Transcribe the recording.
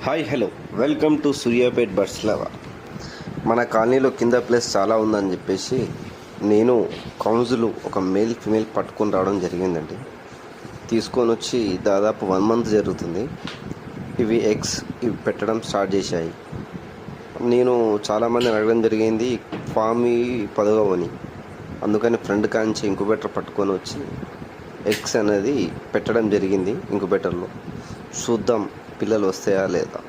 Hi hello welcome to Suryapet birds lover. మన కాలనీలో కింద ప్లేస్ చాలా ఉందని చెప్పేసి నేను కౌన్సిల్ ఒక మేల్ ఫిమేల్ పట్టుకొని రావడం జరిగిందండి. తీసుకొని వచ్చి దాదాపు 1 month జరుగుతుంది. ఇవి ఎగ్స్ పెట్టడం స్టార్ట్ చేశాయి. నేను చాలామందిని అడగడం జరిగింది ఫామ్ పదవని, అందుకని ఫ్రెండ్ కాంచి ఇంకుబెటర్ పట్టుకొని వచ్చి ఎగ్స్ అనేది పెట్టడం జరిగింది. ఇంకుబెటర్లో చూద్దాం పిల్లలు వస్తాయా లేదా.